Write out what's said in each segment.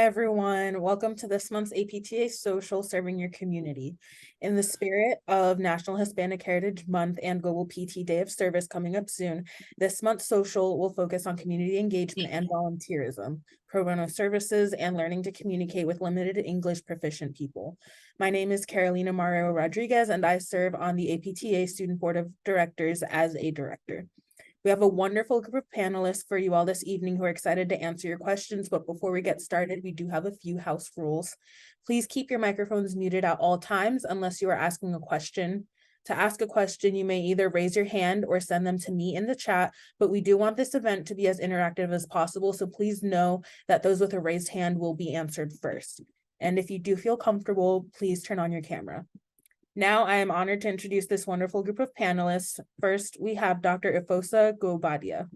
everyone. Welcome to this month's APTA Social, Serving Your Community. In the spirit of National Hispanic Heritage Month and Global PT Day of Service coming up soon, this month's social will focus on community engagement and volunteerism, pro bono services, and learning to communicate with limited English proficient people. My name is Carolina Mario Rodriguez, and I serve on the APTA Student Board of Directors as a director. We have a wonderful group of panelists for you all this evening who are excited to answer your questions, but before we get started, we do have a few house rules. Please keep your microphones muted at all times unless you are asking a question. To ask a question, you may either raise your hand or send them to me in the chat, but we do want this event to be as interactive as possible, so please know that those with a raised hand will be answered first. And if you do feel comfortable, please turn on your camera. Now I am honored to introduce this wonderful group of panelists. First, we have Dr. Efosa Guobadia.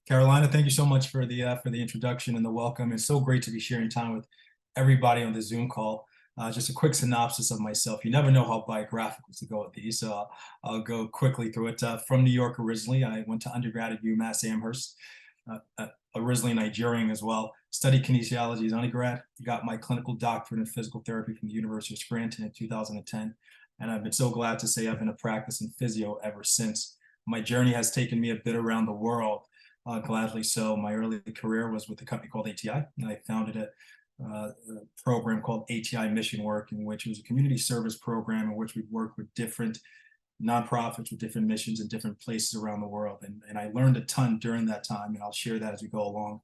Carolina, thank you so much for the introduction and the welcome. It's so great to be sharing time with everybody on the Zoom call. Just a quick synopsis of myself. You never know how biographical to go with these, so I'll go quickly through it. From New York originally, I went to undergrad at UMass Amherst. Originally Nigerian as well, studied kinesiology as undergrad, got my clinical doctorate in physical therapy from the University of Scranton in 2010. And I've been so glad to say I've been a practicing physio ever since. My journey has taken me a bit around the world, gladly so. My early career was with a company called ATI, and I founded a program called ATI Mission Work, in which it was a community service program in which we worked with different nonprofits with different missions in different places around the world. And I learned a ton during that time, and I'll share that as we go along.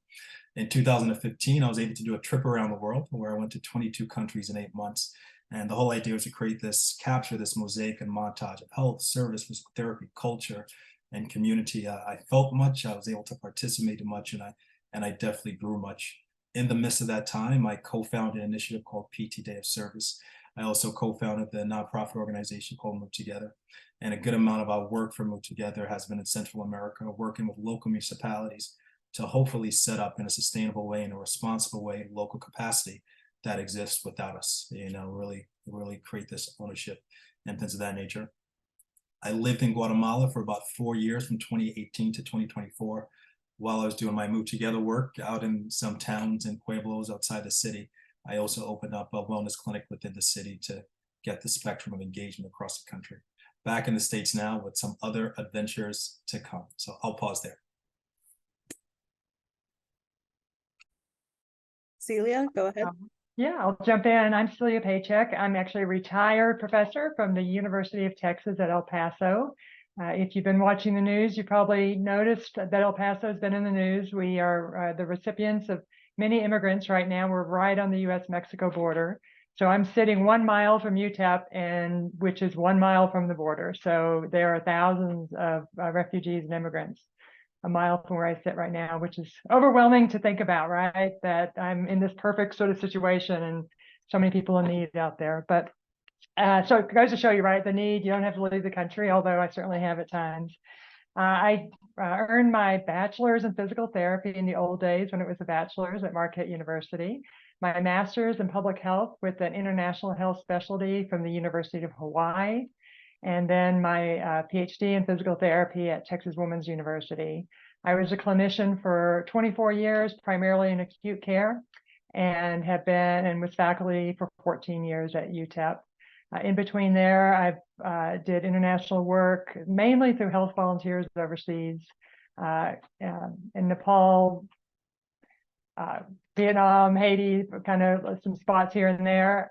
In 2015, I was able to do a trip around the world where I went to 22 countries in 8 months. And the whole idea was to capture this mosaic and montage of health, service, physical therapy, culture, and community. I felt much, I was able to participate much, and I definitely grew much. In the midst of that time, I co-founded an initiative called PT Day of Service. I also co-founded the nonprofit organization called Move Together. And a good amount of our work for Move Together has been in Central America, working with local municipalities to hopefully set up in a sustainable way, in a responsible way, local capacity that exists without us, really create this ownership and things of that nature. I lived in Guatemala for about 4 years, from 2018 to 2024, while I was doing my Move Together work out in some towns and pueblos outside the city. I also opened up a wellness clinic within the city to get the spectrum of engagement across the country. Back in the States now with some other adventures to come. So I'll pause there. Celia, go ahead. Yeah, I'll jump in. I'm Celia Pechak. I'm actually a retired professor from the University of Texas at El Paso. If you've been watching the news, you probably noticed that El Paso has been in the news. We are the recipients of many immigrants right now. We're right on the U.S.-Mexico border. So I'm sitting 1 mile from UTEP, which is 1 mile from the border. So there are thousands of refugees and immigrants a mile from where I sit right now, which is overwhelming to think about, right? That I'm in this perfect sort of situation and so many people in need out there. But so it goes to show you, right, the need. You don't have to leave the country, although I certainly have at times. I earned my bachelor's in physical therapy in the old days when it was a bachelor's at Marquette University. My master's in public health with an international health specialty from the University of Hawaii. And then my PhD in physical therapy at Texas Women's University. I was a clinician for 24 years, primarily in acute care, and was faculty for 14 years at UTEP. In between there, I did international work, mainly through health volunteers overseas, in Nepal, Vietnam, Haiti, kind of some spots here and there.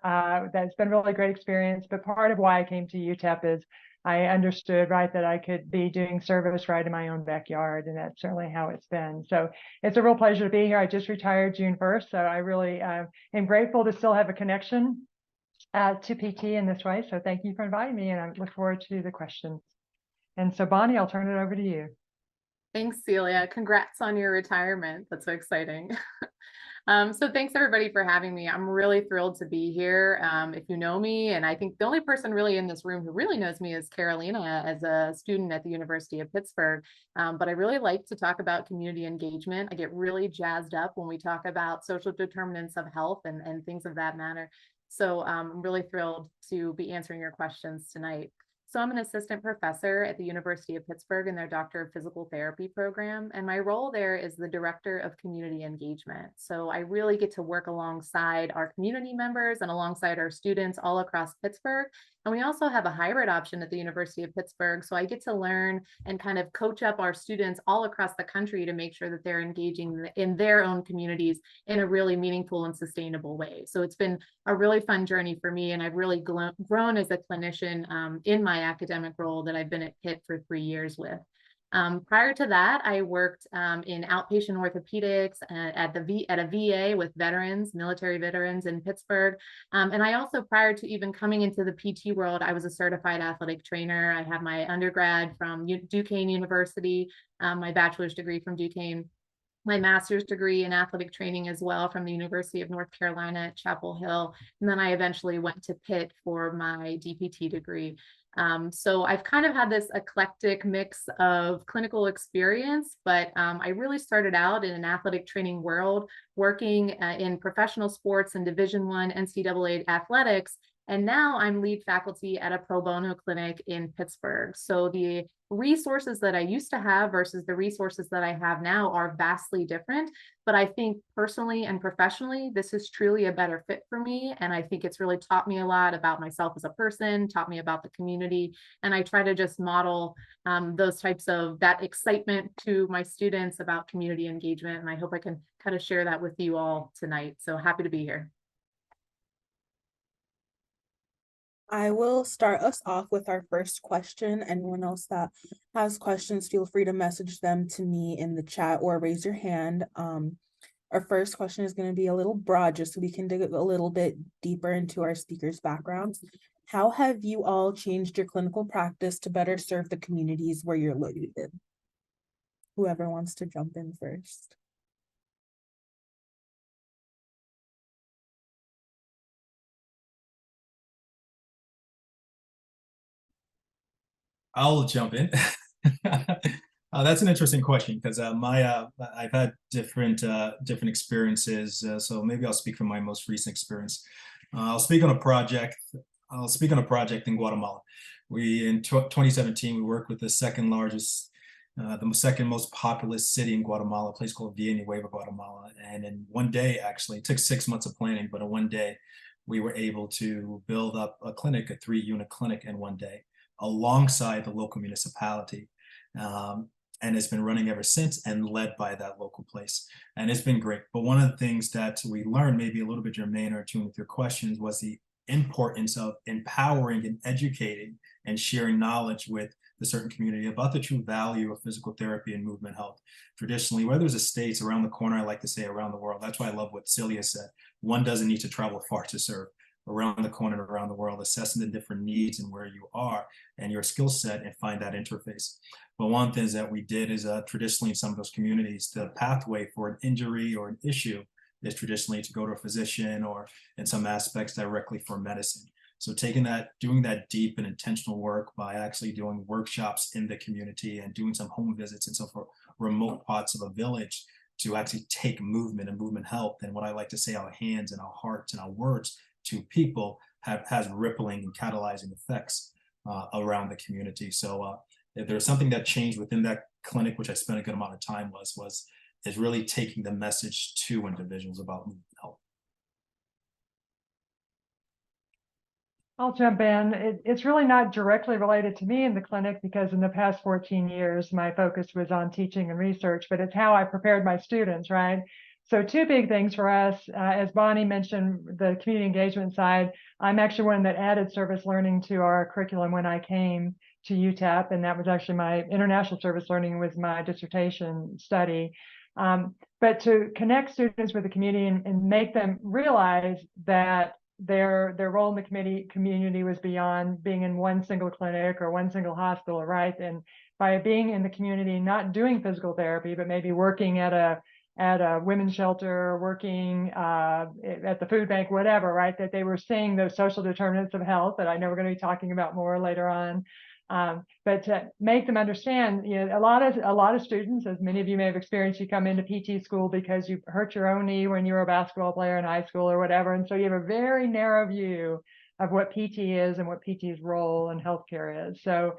That's been a really great experience. But part of why I came to UTEP is I understood, right, that I could be doing service right in my own backyard. And that's certainly how it's been. So it's a real pleasure to be here. I just retired June 1st. So I really am grateful to still have a connection to PT in this way. So thank you for inviting me. And I look forward to the questions. And so Bonnie, I'll turn it over to you. Thanks, Celia. Congrats on your retirement. That's so exciting. So thanks everybody for having me. I'm really thrilled to be here. If you know me, and I think the only person really in this room who really knows me is Carolina as a student at the University of Pittsburgh. But I really like to talk about community engagement. I get really jazzed up when we talk about social determinants of health and things of that matter. So I'm really thrilled to be answering your questions tonight. So I'm an assistant professor at the University of Pittsburgh in their Doctor of Physical Therapy program. And my role there is the Director of Community Engagement. So I really get to work alongside our community members and alongside our students all across Pittsburgh. And we also have a hybrid option at the University of Pittsburgh. So I get to learn and kind of coach up our students all across the country to make sure that they're engaging in their own communities in a really meaningful and sustainable way. So it's been a really fun journey for me. And I've really grown as a clinician in my academic role that I've been at Pitt for 3 years with. Prior to that, I worked in outpatient orthopedics at a VA with veterans, military veterans in Pittsburgh. And I also, prior to even coming into the PT world, I was a certified athletic trainer. I have my undergrad from Duquesne University, my bachelor's degree from Duquesne, my master's degree in athletic training as well from the University of North Carolina at Chapel Hill. And then I eventually went to Pitt for my DPT degree. So I've kind of had this eclectic mix of clinical experience, but I really started out in an athletic training world, working in professional sports and Division I NCAA athletics. And now I'm lead faculty at a pro bono clinic in Pittsburgh. So the resources that I used to have versus the resources that I have now are vastly different. But I think personally and professionally, this is truly a better fit for me. And I think it's really taught me a lot about myself as a person, taught me about the community. And I try to just model those types of that excitement to my students about community engagement. And I hope I can kind of share that with you all tonight. So happy to be here. I will start us off with our first question. Anyone else that has questions, feel free to message them to me in the chat or raise your hand. Our first question is going to be a little broad, just so we can dig a little bit deeper into our speakers' backgrounds. How have you all changed your clinical practice to better serve the communities where you're located? Whoever wants to jump in first. I'll jump in. That's an interesting question because I've had different experiences. So maybe I'll speak from my most recent experience. I'll speak on a project in Guatemala. In 2017 we worked with the second most populous city in Guatemala, a place called Villanueva, Guatemala. And in one day, actually, it took 6 months of planning, but in one day we were able to build up a 3-unit clinic in one day, alongside the local municipality. And it's been running ever since and led by that local place. And it's been great. But one of the things that we learned, maybe a little bit germane or tuned with your questions, was the importance of empowering and educating and sharing knowledge with the certain community about the true value of physical therapy and movement health. Traditionally, where there's a states around the corner, I like to say around the world. That's why I love what Celia said. One doesn't need to travel far to serve. Around the corner, around the world, assessing the different needs and where you are and your skill set and find that interface. But one thing that we did is traditionally in some of those communities, the pathway for an injury or an issue is traditionally to go to a physician or in some aspects directly for medicine. So doing that deep and intentional work by actually doing workshops in the community and doing some home visits and so for remote parts of a village to actually take movement and movement health and what I like to say, our hands and our hearts and our words to people has rippling and catalyzing effects around the community. So if there's something that changed within that clinic, which I spent a good amount of time is really taking the message to individuals about movement health. I'll jump in. It's really not directly related to me in the clinic because in the past 14 years, my focus was on teaching and research, but it's how I prepared my students, right? So 2 big things for us, as Bonnie mentioned, the community engagement side, I'm actually one that added service learning to our curriculum when I came to UTEP, and that was actually my international service learning was my dissertation study. But to connect students with the community and make them realize that their role in the community was beyond being in one single clinic or one single hospital, right? And by being in the community, not doing physical therapy, but maybe working at a women's shelter, working at the food bank, whatever, right? That they were seeing those social determinants of health that I know we're going to be talking about more later on. But to make them understand, a lot of students, as many of you may have experienced, you come into PT school because you hurt your own knee when you were a basketball player in high school or whatever. And so you have a very narrow view of what PT is and what PT's role in healthcare is. So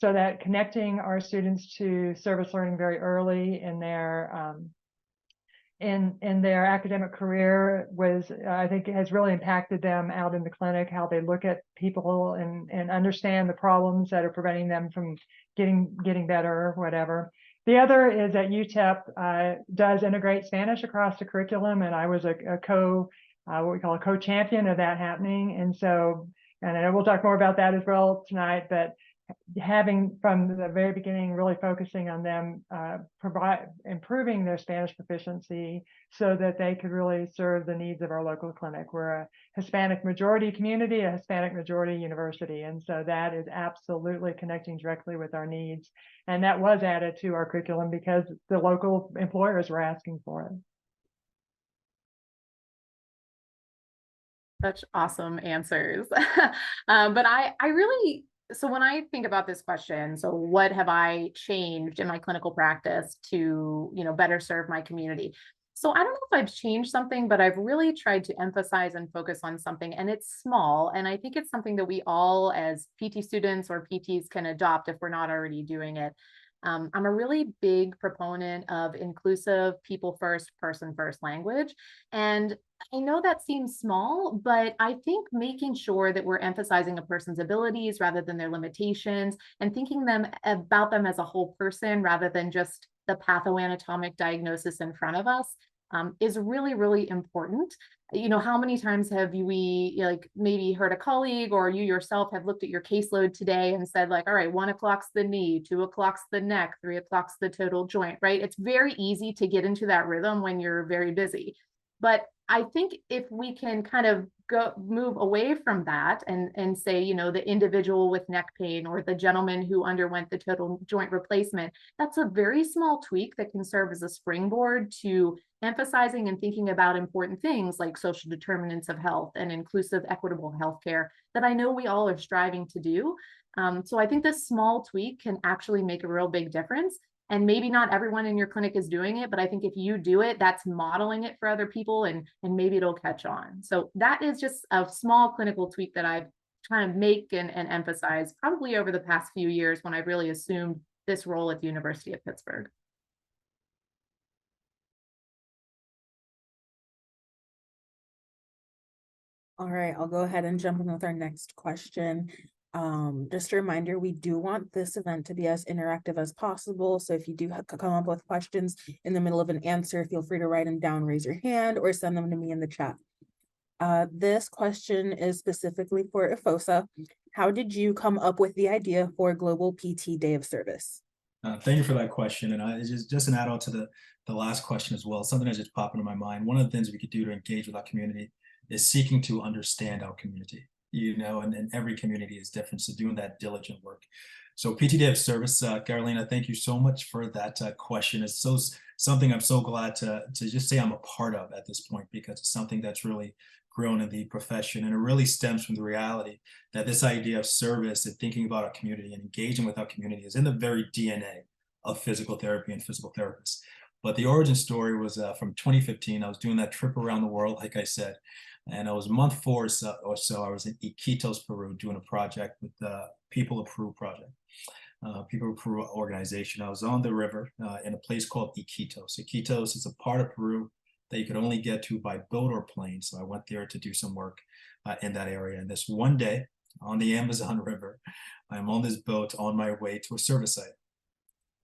that connecting our students to service learning very early in their academic career was, I think, has really impacted them out in the clinic, how they look at people and understand the problems that are preventing them from getting better or whatever. The other is that UTEP does integrate Spanish across the curriculum, and I was what we call a co-champion of that happening. And so, and I know we'll talk more about that as well tonight, but having from the very beginning really focusing on them improving their Spanish proficiency so that they could really serve the needs of our local clinic. We're a Hispanic majority community, a Hispanic majority university, and so that is absolutely connecting directly with our needs. And that was added to our curriculum because the local employers were asking for it. Such awesome answers. But I really, so when I think about this question, so what have I changed in my clinical practice to, better serve my community? So I don't know if I've changed something, but I've really tried to emphasize and focus on something, and it's small. And I think it's something that we all as PT students or PTs can adopt if we're not already doing it. I'm a really big proponent of inclusive, people first, person first language. And I know that seems small, but I think making sure that we're emphasizing a person's abilities rather than their limitations and thinking about them as a whole person rather than just the pathoanatomic diagnosis in front of us is really, really important. How many times have we maybe heard a colleague or you yourself have looked at your caseload today and said all right, 1 o'clock's the knee, 2 o'clock's the neck, 3 o'clock's the total joint, right? It's very easy to get into that rhythm when you're very busy. But I think if we can kind of move away from that and say, the individual with neck pain or the gentleman who underwent the total joint replacement, that's a very small tweak that can serve as a springboard to emphasizing and thinking about important things like social determinants of health and inclusive, equitable healthcare that I know we all are striving to do. So I think this small tweak can actually make a real big difference. And maybe not everyone in your clinic is doing it, but I think if you do it, that's modeling it for other people and maybe it'll catch on. So that is just a small clinical tweak that I've tried to make and emphasize probably over the past few years when I've really assumed this role at the University of Pittsburgh. All right, I'll go ahead and jump in with our next question. Just a reminder, we do want this event to be as interactive as possible. So if you do come up with questions in the middle of an answer, feel free to write them down, raise your hand, or send them to me in the chat. This question is specifically for Efosa. How did you come up with the idea for Global PT Day of Service? Thank you for that question. And it's just an add-on to the last question as well. Something that just popped into my mind. One of the things we could do to engage with our community is seeking to understand our community. And every community is different. So doing that diligent work. So PT Day of Service, Carolina, thank you so much for that question. It's something I'm so glad to just say I'm a part of at this point, because it's something that's really grown in the profession. And it really stems from the reality that this idea of service and thinking about our community and engaging with our community is in the very DNA of physical therapy and physical therapists. But the origin story was from 2015. I was doing that trip around the world, like I said. And I was month 4 or so. I was in Iquitos, Peru, doing a project with the People of Peru project, People of Peru organization. I was on the river in a place called Iquitos. Iquitos is a part of Peru that you could only get to by boat or plane. So I went there to do some work in that area. And this one day on the Amazon River, I'm on this boat on my way to a service site.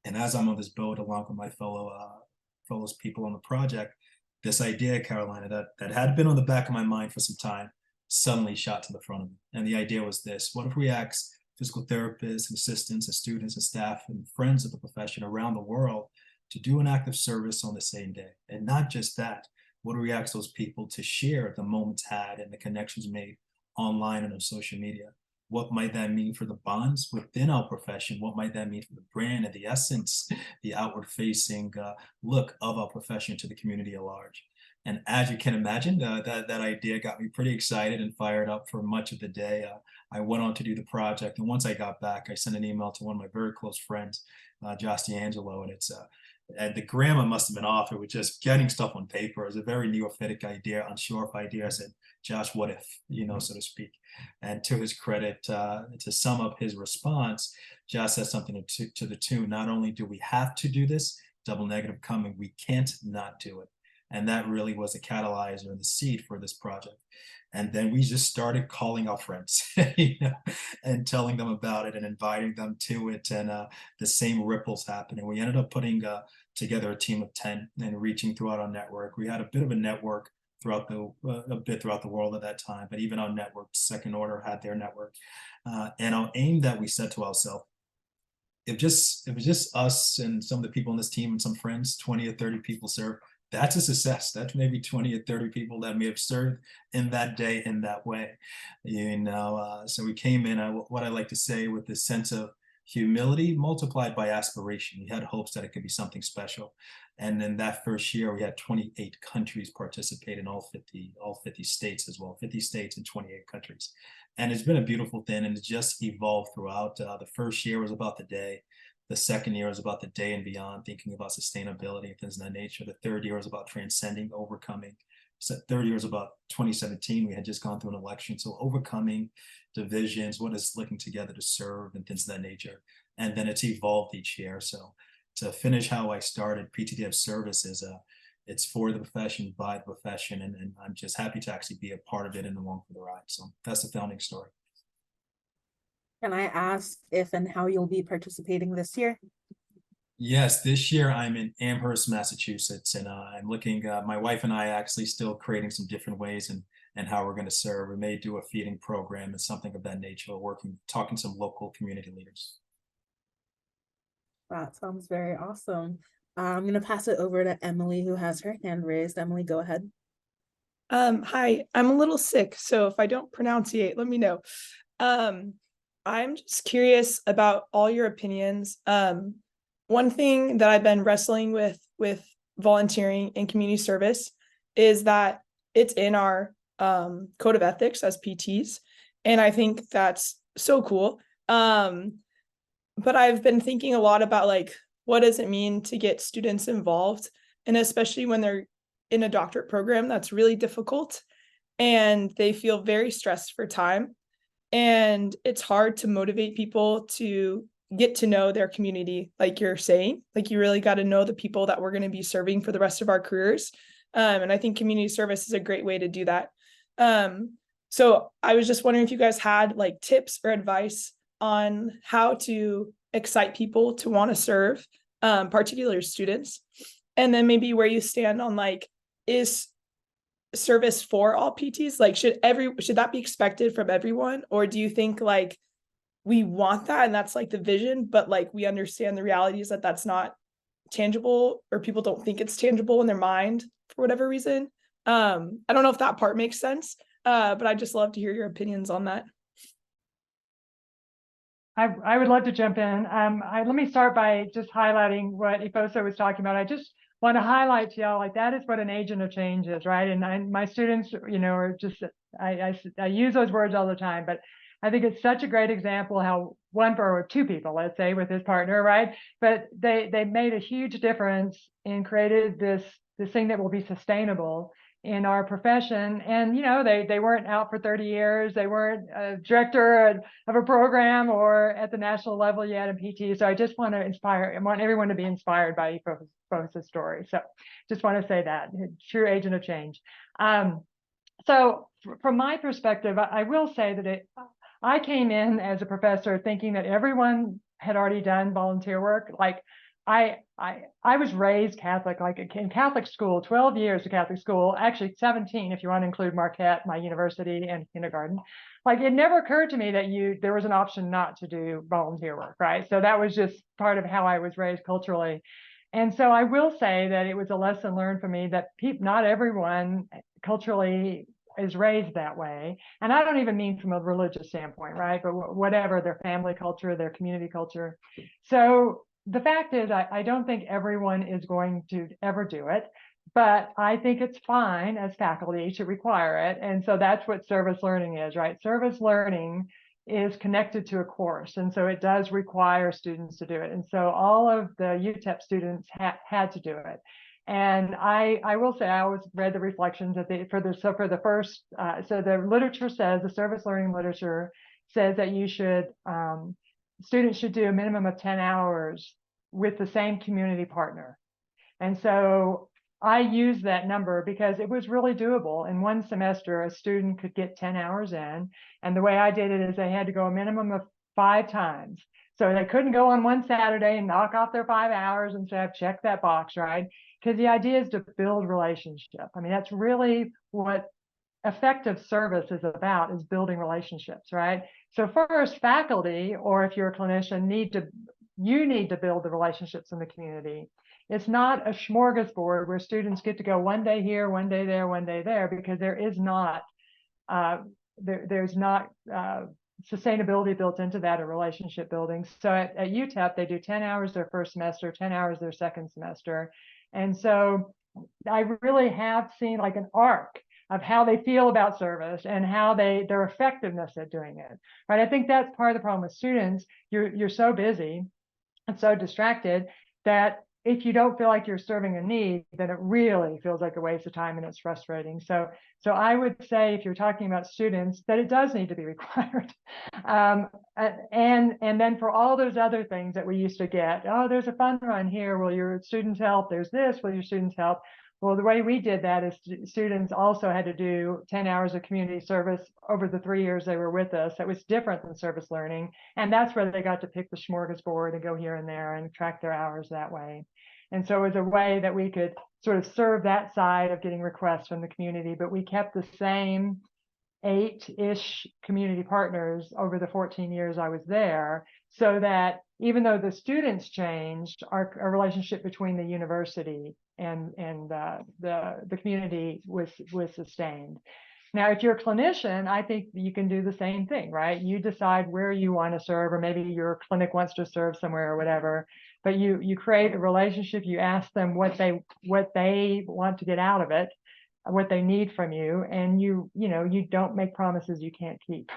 And as I'm on this boat along with my fellows people on the project, this idea, Carolina, that had been on the back of my mind for some time, suddenly shot to the front of me. And the idea was this: what if we ask physical therapists and assistants and students and staff and friends of the profession around the world to do an act of service on the same day? And not just that, what if we ask those people to share the moments had and the connections made online and on social media? What might that mean for the bonds within our profession? What might that mean for the brand and the essence, the outward-facing look of our profession to the community at large? And as you can imagine, that idea got me pretty excited and fired up for much of the day. I went on to do the project, and once I got back, I sent an email to one of my very close friends, Josh D'Angelo, and And the grammar must have been off. It was just getting stuff on paper. It was a very neophytic idea, unsure of idea. I said, Josh, what if, so to speak. And to his credit, to sum up his response, Josh said something to the tune, not only do we have to do this, double negative coming, we can't not do it. And that really was the catalyzer and the seed for this project. And then we just started calling our friends, and telling them about it and inviting them to it. And the same ripples happened. And we ended up putting together a team of 10 and reaching throughout our network. We had a bit of a network throughout the world at that time, but even our network, Second Order, had their network. And our aim that we set to ourselves, if it was just us and some of the people on this team and some friends, 20 or 30 people served, that's a success. That's maybe 20 or 30 people that may have served in that day in that way. So we came in, what I like to say, with this sense of humility multiplied by aspiration. We had hopes that it could be something special. And then that first year, we had 28 countries participate in all 50 states as well, 50 states and 28 countries. And it's been a beautiful thing, and it just evolved throughout. The first year was about the day. The second year was about the day and beyond, thinking about sustainability and things of that nature. The third year was about transcending, overcoming. So third year was about 2017. We had just gone through an election. So overcoming divisions, what is looking together to serve, and things of that nature. And then it's evolved each year. So to finish how I started, PTDF service is it's for the profession, by the profession. And I'm just happy to actually be a part of it and along for the ride. So that's the founding story. Can I ask if and how you'll be participating this year? Yes, this year I'm in Amherst, Massachusetts, and I'm looking, my wife and I actually still creating some different ways and how we're going to serve. We may do a feeding program and something of that nature, talking to some local community leaders. That sounds very awesome. I'm going to pass it over to Emily, who has her hand raised. Emily, go ahead. Hi, I'm a little sick, so if I don't pronunciate, let me know. I'm just curious about all your opinions. One thing that I've been wrestling with volunteering and community service is that it's in our code of ethics as PTs, and I think that's so cool. But I've been thinking a lot about, like, what does it mean to get students involved, and especially when they're in a doctorate program, that's really difficult, and they feel very stressed for time. And it's hard to motivate people to get to know their community, like you're saying. Like, you really got to know the people that we're going to be serving for the rest of our careers. And I think community service is a great way to do that. So I was just wondering if you guys had like tips or advice on how to excite people to want to serve, particularly students. And then maybe where you stand on, like, is service for all PTs? Like, should that be expected from everyone? Or do you think, like, we want that and that's like the vision, but like we understand the reality is that that's not tangible, or people don't think it's tangible in their mind for whatever reason? I don't know if that part makes sense, but I'd just love to hear your opinions on that. I would love to jump in. Let me start by just highlighting what Efosa was talking about. I just want to highlight to y'all, like, that is what an agent of change is, right? And my students, are just, I use those words all the time, but I think it's such a great example how or two people, let's say, with his partner, right? But they made a huge difference and created this thing that will be sustainable in our profession. And they weren't out for 30 years. They weren't a director of a program or at the national level yet in PT. So I just want to inspire, I want everyone to be inspired by Efosa's story. So just want to say that, true agent of change. So from my perspective, I will say that I came in as a professor thinking that everyone had already done volunteer work. Like, I was raised Catholic, like in Catholic school, 12 years of Catholic school, actually 17 if you want to include Marquette, my university, and kindergarten. Like, it never occurred to me that there was an option not to do volunteer work, right? So that was just part of how I was raised culturally. And so I will say that it was a lesson learned for me that not everyone culturally is raised that way. And I don't even mean from a religious standpoint, right? But whatever, their family culture, their community culture. So the fact is, I don't think everyone is going to ever do it, but I think it's fine as faculty to require it. And so that's what service learning is, right? Service learning is connected to a course. And so it does require students to do it. And so all of the UTEP students had to do it. And I will say, I always read the reflections at the, for the first, so the literature says, the service learning literature says that you should, students should do a minimum of 10 hours with the same community partner. And so I used that number because it was really doable. In one semester, a student could get 10 hours in. And the way I did it is they had to go a minimum of 5 times. So they couldn't go on one Saturday and knock off their 5 hours and say, I've checked that box, right? Because the idea is to build relationship. I mean, that's really what effective service is about, is building relationships, right? So first, faculty, or if you're a clinician, need to build the relationships in the community. It's not a smorgasbord where students get to go one day here, one day there, one day there, because there is not there's not sustainability built into that, or relationship building. So at UTEP, they do 10 hours their first semester, 10 hours their second semester. And so I really have seen like an arc of how they feel about service and how their effectiveness at doing it, right? I think that's part of the problem with students. You're so busy and so distracted that if you don't feel like you're serving a need, then it really feels like a waste of time and it's frustrating. So I would say, if you're talking about students, that it does need to be required. And then for all those other things that we used to get, oh, there's a fun run here, will your students help? There's this, will your students help? Well, the way we did that is students also had to do 10 hours of community service over the 3 years they were with us. That was different than service learning. And that's where they got to pick the smorgasbord and go here and there and track their hours that way. And so it was a way that we could sort of serve that side of getting requests from the community, but we kept the same 8-ish community partners over the 14 years I was there, so that even though the students changed, our relationship between the university and the community was sustained. Now, if you're a clinician, I think you can do the same thing, right? You decide where you want to serve, or maybe your clinic wants to serve somewhere or whatever, but you create a relationship. You ask them what they want to get out of it, what they need from you, and you don't make promises you can't keep.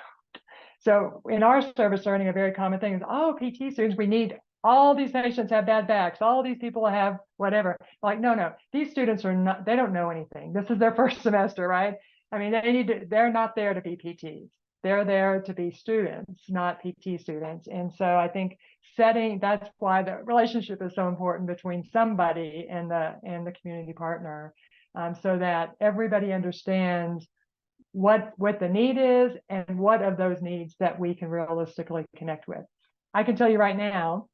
So in our service learning, a very common thing is, oh, PT students, we need all these patients have bad backs, all these people have whatever. Like, no, these students are not, they don't know anything. This is their first semester, right? I mean, they're not there to be PTs. They're there to be students, not PT students. And so I think that's why the relationship is so important between somebody and the community partner, so that everybody understands what the need is and what of those needs that we can realistically connect with. I can tell you right now,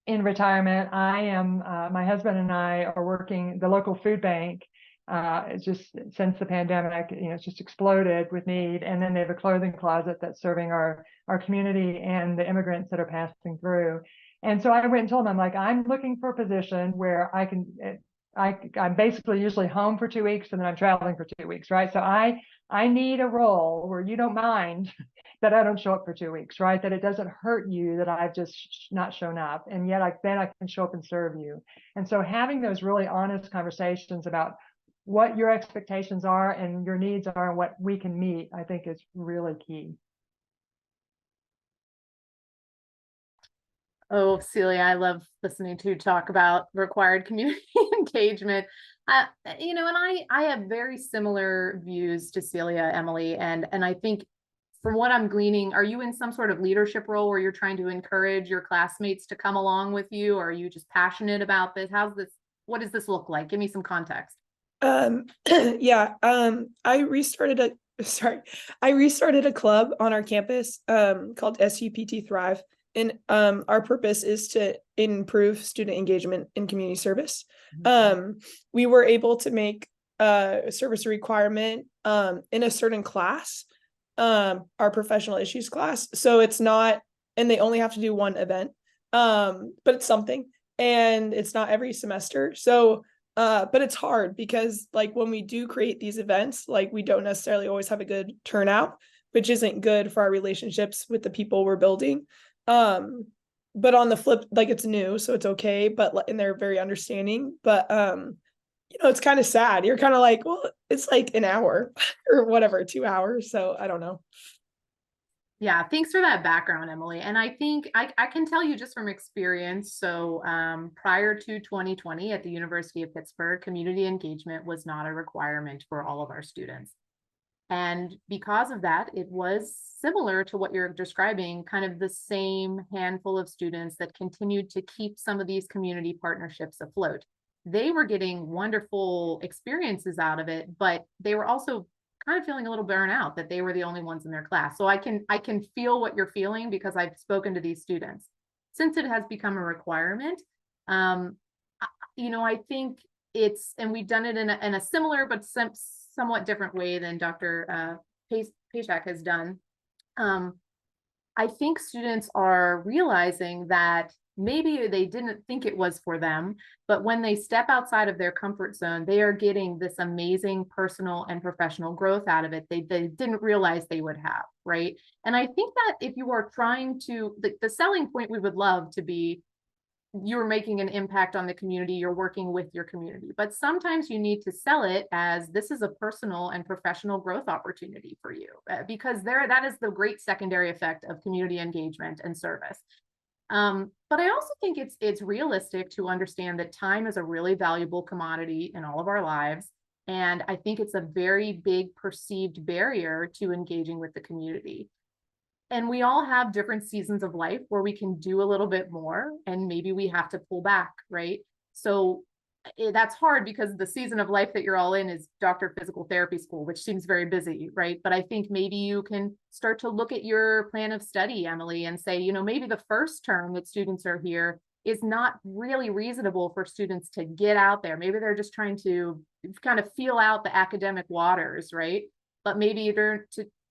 in retirement, I am, my husband and I are working the local food bank. It's just, since the pandemic, it's just exploded with need. And then they have a clothing closet that's serving our community and the immigrants that are passing through. And so I went and told them, I'm like, I'm looking for a position where I'm basically usually home for 2 weeks and then I'm traveling for 2 weeks, right? So I need a role where you don't mind that I don't show up for 2 weeks, right? That it doesn't hurt you that I've just not shown up, and yet then I can show up and serve you. And so having those really honest conversations about what your expectations are and your needs are and what we can meet, I think is really key. Oh, Celia, I love listening to you talk about required community engagement. And I have very similar views to Celia, Emily, and I think from what I'm gleaning, are you in some sort of leadership role where you're trying to encourage your classmates to come along with you? Or are you just passionate about this? What does this look like? Give me some context. Yeah, I restarted a club on our campus called SUPT Thrive. And our purpose is to improve student engagement in community service. We were able to make a service requirement in a certain class, our professional issues class. So it's not, and they only have to do one event, but it's something, and it's not every semester. So, but it's hard because like when we do create these events, like we don't necessarily always have a good turnout, which isn't good for our relationships with the people we're building. But on the flip, like it's new, so it's okay, and they're very understanding, but it's kind of sad. You're kind of like, well, it's like an hour or whatever, 2 hours. So I don't know. Yeah, thanks for that background, Emily. And I think I can tell you just from experience. So prior to 2020 at the University of Pittsburgh, community engagement was not a requirement for all of our students. And because of that, it was similar to what you're describing, kind of the same handful of students that continued to keep some of these community partnerships afloat. They were getting wonderful experiences out of it, but they were also kind of feeling a little burnt out that they were the only ones in their class. So I can feel what you're feeling because I've spoken to these students. Since it has become a requirement, I think and we've done it in a similar but somewhat different way than Dr. Pechak has done. I think students are realizing that maybe they didn't think it was for them, but when they step outside of their comfort zone, they are getting this amazing personal and professional growth out of it they didn't realize they would have, right? And I think that if you are trying to, the selling point we would love to be, you're making an impact on the community, you're working with your community, but sometimes you need to sell it as this is a personal and professional growth opportunity for you, because that is the great secondary effect of community engagement and service. But I also think it's realistic to understand that time is a really valuable commodity in all of our lives. And I think it's a very big perceived barrier to engaging with the community. And we all have different seasons of life where we can do a little bit more and maybe we have to pull back, right? So that's hard because the season of life that you're all in is doctor physical therapy school, which seems very busy, right? But I think maybe you can start to look at your plan of study, Emily, and say, maybe the first term that students are here is not really reasonable for students to get out there. Maybe they're just trying to kind of feel out the academic waters, right? But maybe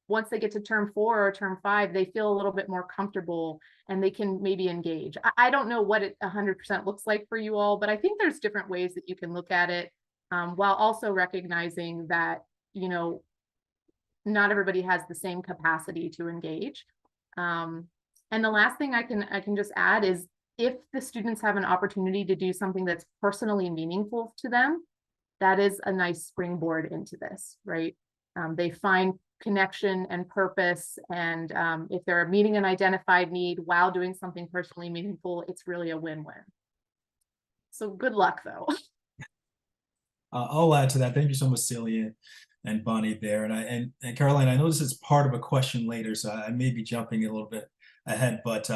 once they get to term 4 or term 5, they feel a little bit more comfortable and they can maybe engage. I don't know what it 100% looks like for you all, but I think there's different ways that you can look at it, while also recognizing that, not everybody has the same capacity to engage. And the last thing I can just add is if the students have an opportunity to do something that's personally meaningful to them, that is a nice springboard into this, right? They find connection and purpose, and if they're meeting an identified need while doing something personally meaningful, it's really a win-win. So good luck, though. I'll add to that. Thank you so much, Celia and Bonnie there. And Caroline, I know this is part of a question later, so I may be jumping a little bit ahead, but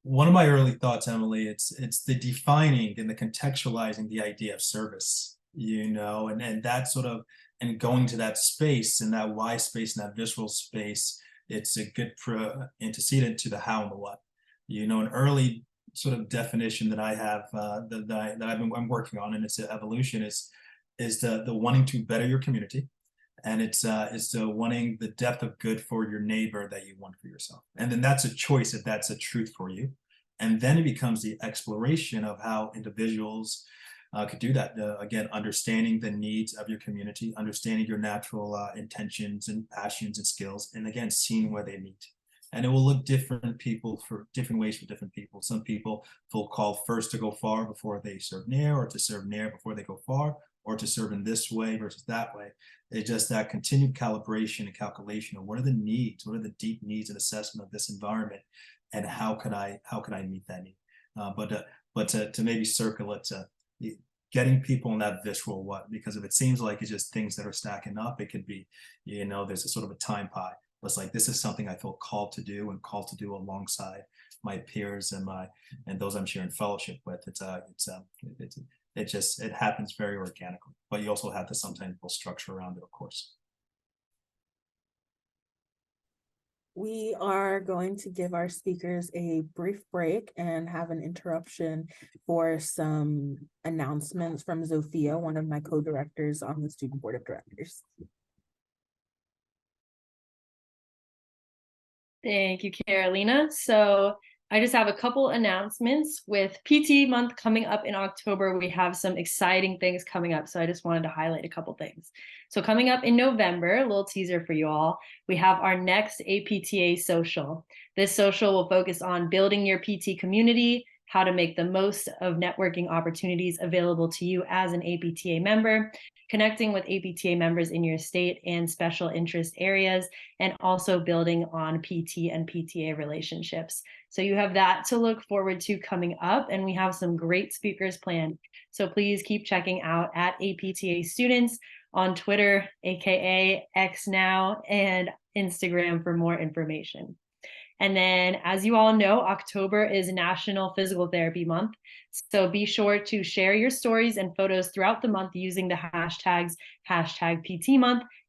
one of my early thoughts, Emily, it's the defining and the contextualizing the idea of service, and that sort of, and going to that space and that why space and that visceral space, it's a good antecedent to the how and the what. An early sort of definition that I have I'm working on, and it's an evolution, is the wanting to better your community, and it's the wanting the depth of good for your neighbor that you want for yourself, and then that's a choice if that's a truth for you, and then it becomes the exploration of how individuals could do that. Again, understanding the needs of your community, understanding your natural intentions and passions and skills, and again, seeing where they meet. And it will look different for different ways for different people. Some people will call first to go far before they serve near, or to serve near before they go far, or to serve in this way versus that way. It's just that continued calibration and calculation of what are the needs, what are the deep needs and assessment of this environment, and how could I meet that need? But to maybe circle it to getting people in that visceral what, because if it seems like it's just things that are stacking up, it could be, there's a sort of a time pie. It's like, this is something I feel called to do, and called to do alongside my peers and those I'm sharing fellowship with. It happens very organically, but you also have to sometimes build structure around it, of course. We are going to give our speakers a brief break and have an interruption for some announcements from Zofia, one of my co-directors on the Student Board of Directors. Thank you, Carolina. So I just have a couple announcements. With PT month coming up in October, we have some exciting things coming up. So I just wanted to highlight a couple things. So coming up in November, a little teaser for you all, we have our next APTA Social. This social will focus on building your PT community, how to make the most of networking opportunities available to you as an APTA member. connecting with APTA members in your state and special interest areas, and also building on PT and PTA relationships. So you have that to look forward to coming up, and we have some great speakers planned. So please keep checking out at APTA Students on Twitter, aka X now, and Instagram for more information. And then, as you all know, October is National Physical Therapy Month. So be sure to share your stories and photos throughout the month using the hashtags #PT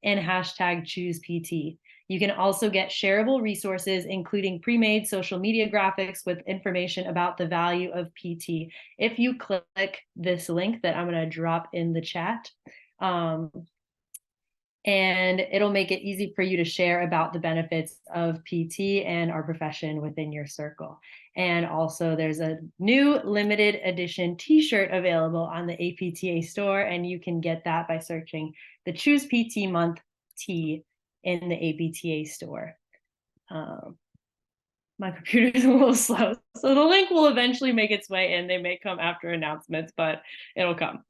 and #ChoosePT. You can also get shareable resources, including pre-made social media graphics with information about the value of PT if you click this link that I'm going to drop in the chat. And it'll make it easy for you to share about the benefits of PT and our profession within your circle. And also there's a new limited edition t-shirt available on the APTA store, and you can get that by searching the Choose PT Month tee in the APTA store. My computer is a little slow, so the link will eventually make its way in. They may come after announcements, but it'll come.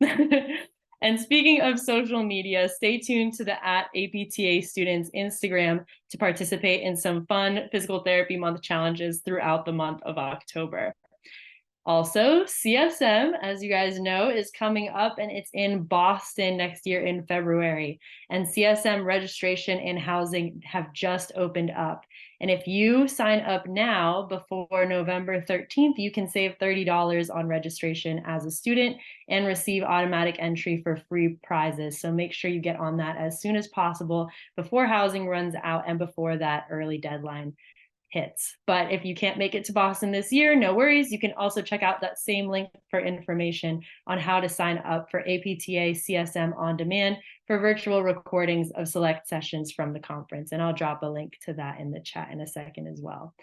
And speaking of social media, stay tuned to the @APTA Students Instagram to participate in some fun Physical Therapy Month challenges throughout the month of October. Also, CSM, as you guys know, is coming up, and it's in Boston next year in February. And CSM registration and housing have just opened up. And if you sign up now before November 13th, you can save $30 on registration as a student and receive automatic entry for free prizes. So make sure you get on that as soon as possible before housing runs out and before that early deadline hits. But if you can't make it to Boston this year, no worries. You can also check out that same link for information on how to sign up for APTA CSM On Demand for virtual recordings of select sessions from the conference. And I'll drop a link to that in the chat in a second as well.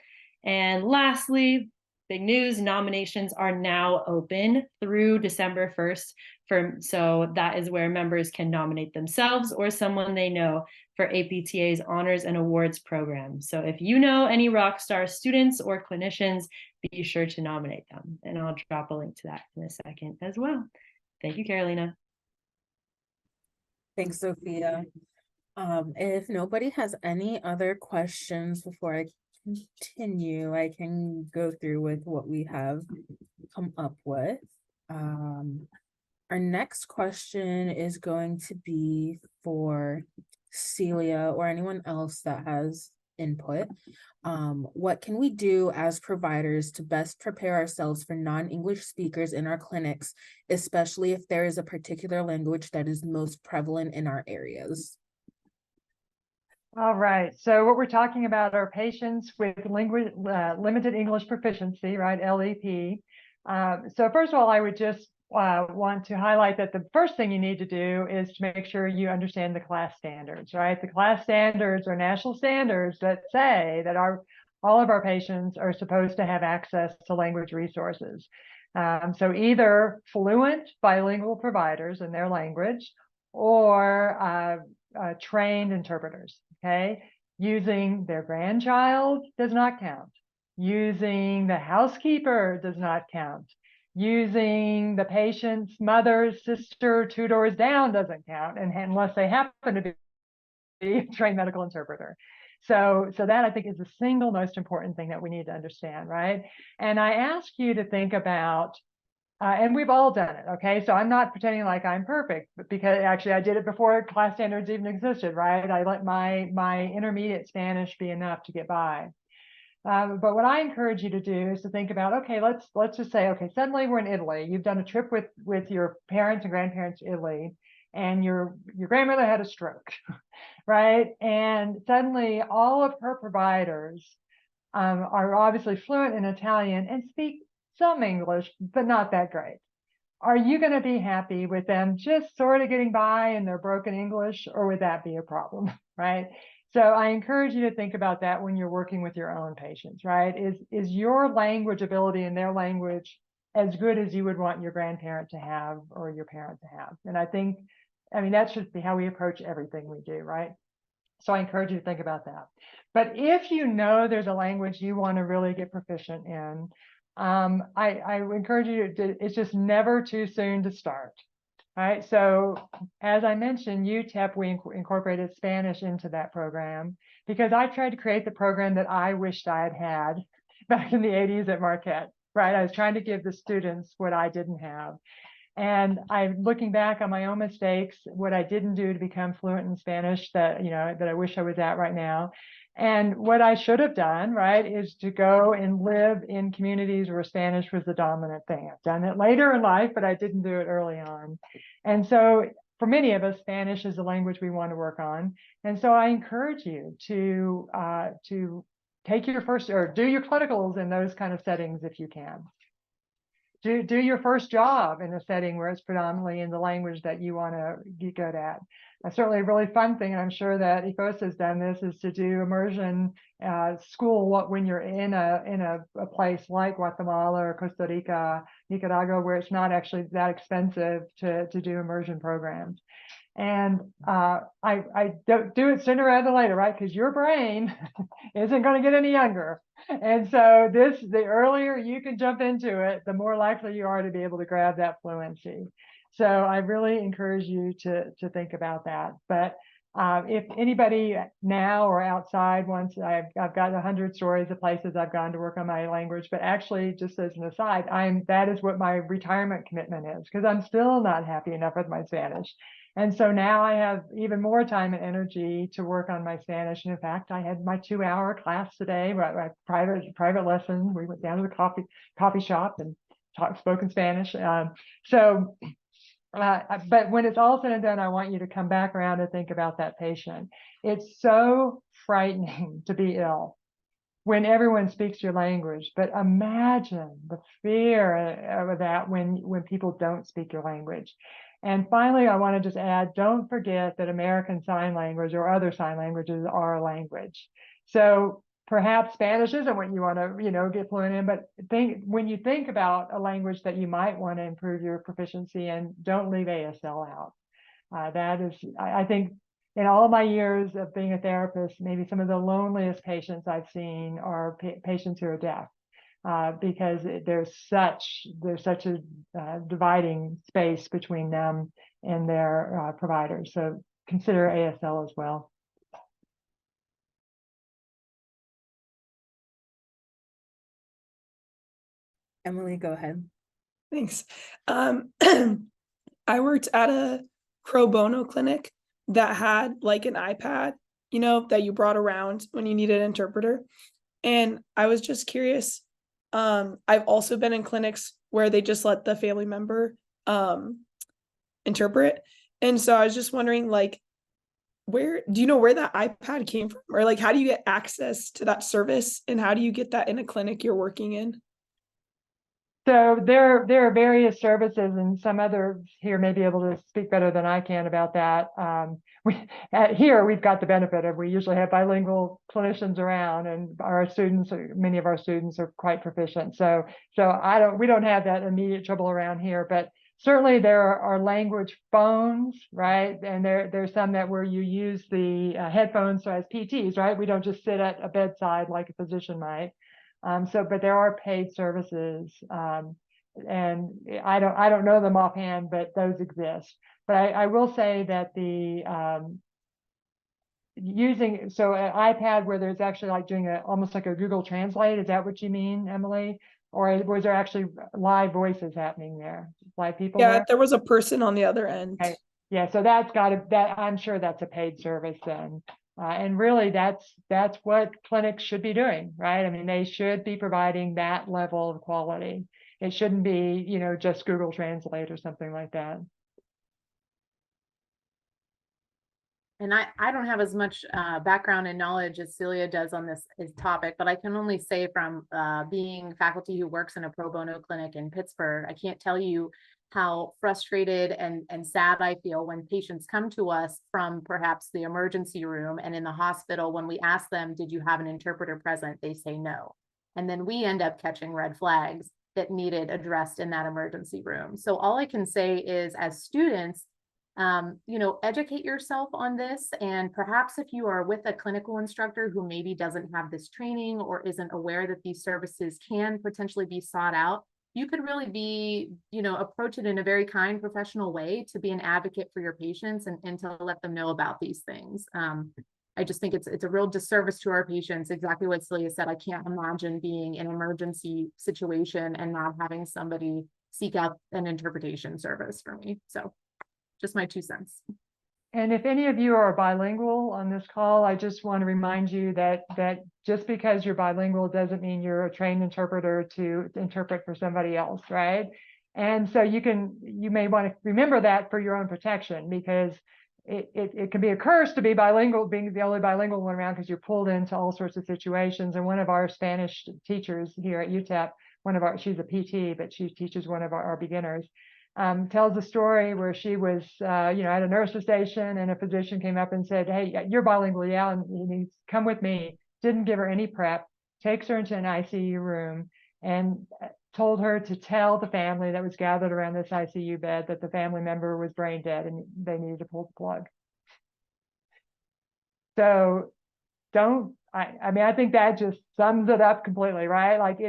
And lastly, big news, nominations are now open through December 1st. So that is where members can nominate themselves or someone they know for APTA's Honors and Awards program. So if you know any Rockstar students or clinicians, be sure to nominate them. And I'll drop a link to that in a second as well. Thank you, Carolina. Thanks, Sophia. If nobody has any other questions before I continue, I can go through with what we have come up with. Our next question is going to be for Celia or anyone else that has input. What can we do as providers to best prepare ourselves for non-English speakers in our clinics, especially if there is a particular language that is most prevalent in our areas? All right. So what we're talking about are patients with limited English proficiency, right? LEP. So first of all, I would just want to highlight that the first thing you need to do is to make sure you understand the class standards, right? The class standards are national standards that say that all of our patients are supposed to have access to language resources. So either fluent bilingual providers in their language or trained interpreters, okay? Using their grandchild does not count. Using the housekeeper does not count. Using the patient's mother, sister, 2 doors down doesn't count, and unless they happen to be a trained medical interpreter. So that I think is the single most important thing that we need to understand, right? And I ask you to think about, and we've all done it, okay? So I'm not pretending like I'm perfect, but because actually I did it before class standards even existed, right? I let my intermediate Spanish be enough to get by. But what I encourage you to do is to think about, okay, let's just say, okay, suddenly we're in Italy. You've done a trip with your parents and grandparents to Italy, and your grandmother had a stroke, right? And suddenly all of her providers are obviously fluent in Italian and speak some English, but not that great. Are you going to be happy with them just sort of getting by in their broken English, or would that be a problem, right? So I encourage you to think about that when you're working with your own patients, right? Is your language ability in their language as good as you would want your grandparent to have or your parent to have? And I mean, that should be how we approach everything we do, right? So I encourage you to think about that. But if you know there's a language you want to really get proficient in, I encourage you to, it's just never too soon to start. All right, so as I mentioned, UTEP, we incorporated Spanish into that program because I tried to create the program that I wished I had had back in the 80s at Marquette, right? I was trying to give the students what I didn't have. And I'm looking back on my own mistakes, what I didn't do to become fluent in Spanish that, that I wish I was at right now. And what I should have done, right, is to go and live in communities where Spanish was the dominant thing. I've done it later in life, but I didn't do it early on. And so for many of us, Spanish is a language we want to work on. And so I encourage you to take your first or do your clinicals in those kind of settings if you can. Do your first job in a setting where it's predominantly in the language that you want to get good at. Certainly a really fun thing, and I'm sure that Efosa has done this, is to do immersion school when you're in a place like Guatemala or Costa Rica, Nicaragua, where it's not actually that expensive to do immersion programs. And I don't do it sooner rather than later, right? Because your brain isn't going to get any younger. And so the earlier you can jump into it, the more likely you are to be able to grab that fluency. So I really encourage you to think about that. But if anybody now or outside wants, I've got 100 stories of places I've gone to work on my language, but actually, just as an aside, that is what my retirement commitment is, because I'm still not happy enough with my Spanish. And so now I have even more time and energy to work on my Spanish. And in fact, I had my 2-hour class today, my private lesson. We went down to the coffee shop and spoken Spanish. But when it's all said and done, I want you to come back around and think about that patient. It's so frightening to be ill when everyone speaks your language, but imagine the fear of that when people don't speak your language. And finally, I want to just add, don't forget that American Sign Language or other sign languages are a language. So perhaps Spanish isn't what you want to, get fluent in, but when you think about a language that you might want to improve your proficiency in, don't leave ASL out. That is, I think, in all my years of being a therapist, maybe some of the loneliest patients I've seen are patients who are deaf. Because there's such a dividing space between them and their providers. So consider ASL as well. Emily, go ahead. Thanks. I worked at a pro bono clinic that had like an iPad, that you brought around when you needed an interpreter. And I was just curious. I've also been in clinics where they just let the family member interpret. And so I was just wondering, like, do you know where that iPad came from? Or like, how do you get access to that service? And how do you get that in a clinic you're working in? So there are various services, and some others here may be able to speak better than I can about that. Here we've got the benefit of, we usually have bilingual clinicians around, and many of our students are quite proficient. So we don't have that immediate trouble around here, but certainly there are language phones, right? And there's some where you use the headphones, so as PTs, right? We don't just sit at a bedside like a physician might. But there are paid services, and I don't know them offhand, but those exist. But I will say that using an iPad where there's actually like doing almost like a Google Translate, is that what you mean, Emily? Or was there actually live voices happening there, live people? Yeah, there was a person on the other end. Okay. Yeah, so I'm sure that's a paid service then. And really, that's what clinics should be doing, right? I mean, they should be providing that level of quality. It shouldn't be, just Google Translate or something like that. And I don't have as much background and knowledge as Celia does on this topic, but I can only say from being faculty who works in a pro bono clinic in Pittsburgh, I can't tell you how frustrated and sad I feel when patients come to us from perhaps the emergency room, and in the hospital, when we ask them, did you have an interpreter present? They say no. And then we end up catching red flags that needed addressed in that emergency room. So all I can say is, as students, educate yourself on this. And perhaps if you are with a clinical instructor who maybe doesn't have this training or isn't aware that these services can potentially be sought out, you could really be, approach it in a very kind, professional way to be an advocate for your patients and to let them know about these things. I just think it's a real disservice to our patients. Exactly what Celia said. I can't imagine being in an emergency situation and not having somebody seek out an interpretation service for me. So just my 2 cents. And if any of you are bilingual on this call, I just want to remind you that just because you're bilingual doesn't mean you're a trained interpreter to interpret for somebody else, right? And so you may want to remember that for your own protection, because it can be a curse to be bilingual, being the only bilingual one around, because you're pulled into all sorts of situations. And one of our Spanish teachers here at UTEP, she's a PT, but she teaches one of our beginners, tells a story where she was, at a nurse's station, and a physician came up and said, "Hey, you're bilingual, yeah, and you need to come with me." Didn't give her any prep, takes her into an ICU room, and told her to tell the family that was gathered around this ICU bed that the family member was brain dead and they needed to pull the plug. So I think that just sums it up completely, right? Like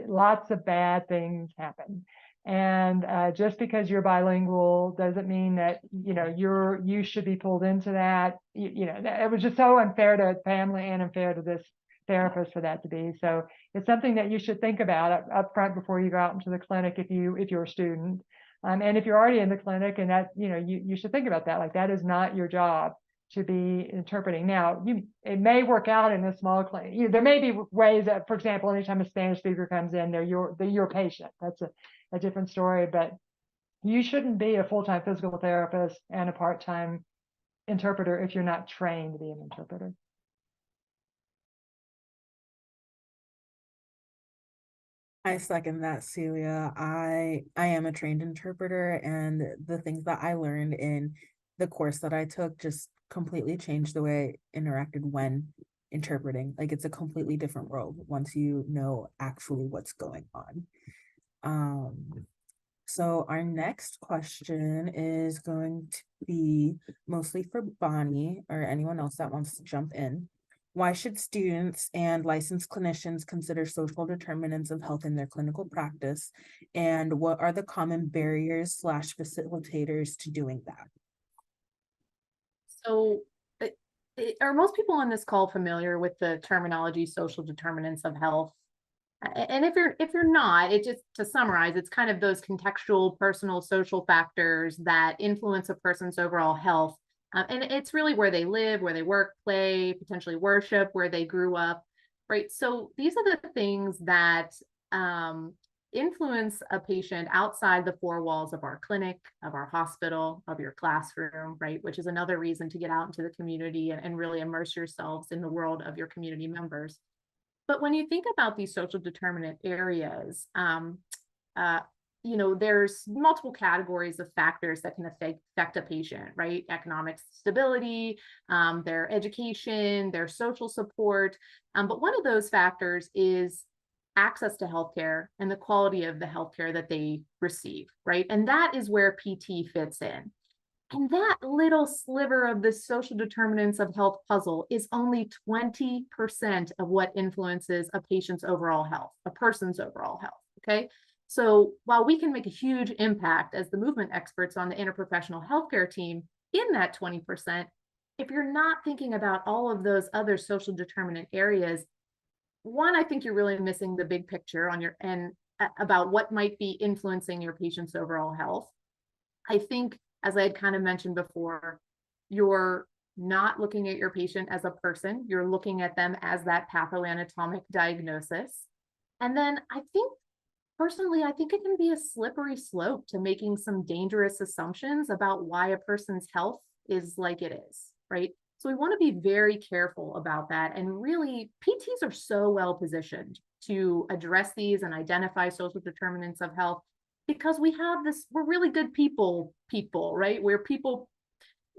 lots of bad things happen. And just because you're bilingual doesn't mean that, you should be pulled into that. It was just so unfair to family and unfair to this therapist for that to be. So it's something that you should think about up front before you go out into the clinic if you're a student. And if you're already in the clinic, and that, you should think about that. Like, that is not your job to be interpreting. Now, it may work out in a small clinic. There may be ways that, for example, anytime a Spanish speaker comes in, they're your patient. That's a different story, but you shouldn't be a full-time physical therapist and a part-time interpreter if you're not trained to be an interpreter. I second that, Celia. I am a trained interpreter, and the things that I learned in the course that I took just completely changed the way I interacted when interpreting. Like, it's a completely different world once you know actually what's going on. So our next question is going to be mostly for Bonnie or anyone else that wants to jump in. Why should students and licensed clinicians consider social determinants of health in their clinical practice? And what are the common barriers / facilitators to doing that? So are most people on this call familiar with the terminology social determinants of health? And if you're not, it just, to summarize, it's kind of those contextual, personal, social factors that influence a person's overall health. And it's really where they live, where they work, play, potentially worship, where they grew up, right? So these are the things that influence a patient outside the 4 walls of our clinic, of our hospital, of your classroom, right? Which is another reason to get out into the community and really immerse yourselves in the world of your community members. But when you think about these social determinant areas, there's multiple categories of factors that can affect a patient, right? Economic stability, their education, their social support. But one of those factors is access to healthcare and the quality of the healthcare that they receive, right? And that is where PT fits in. And that little sliver of the social determinants of health puzzle is only 20% of what influences a patient's overall health, a person's overall health, okay? So while we can make a huge impact as the movement experts on the interprofessional healthcare team in that 20%, if you're not thinking about all of those other social determinant areas, one, I think you're really missing the big picture on your end about what might be influencing your patient's overall health. I think, as I had kind of mentioned before, you're not looking at your patient as a person, you're looking at them as that pathoanatomic diagnosis. And then personally, I think it can be a slippery slope to making some dangerous assumptions about why a person's health is like it is, right? So we want to be very careful about that. And really, PTs are so well positioned to address these and identify social determinants of health, because we're really good people, right? We're people,